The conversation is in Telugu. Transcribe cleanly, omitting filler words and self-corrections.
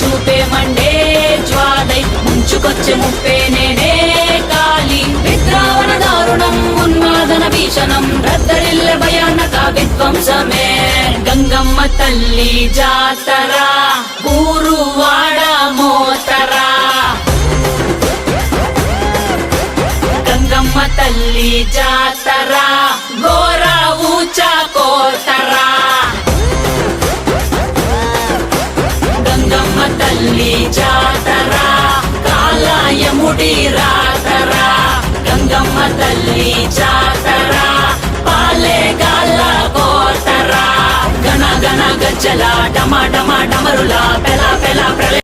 చూపే మండే జ్వాలై ముంచుకొచ్చే ముప్పే నేనే కాలి విద్రావణ దారుణం ఉన్మాదన భీషణం రద్దరిల్లె భయానక విధ్వంసమే గంగమ్మ తల్లి జాతర ఊరు వాడ మోతరా గంగమ్మ తల్లి జాతర ఘోర ఊచ కోతరా గంగమ్మ తల్లి జాతర కాలాయముడి రాతరా గంగమ్మ తల్లి జాతర పాలే గాల కోతరా గణ గణ గజ్జల డమ డమ డమరుల పెల పెల ప్రళయ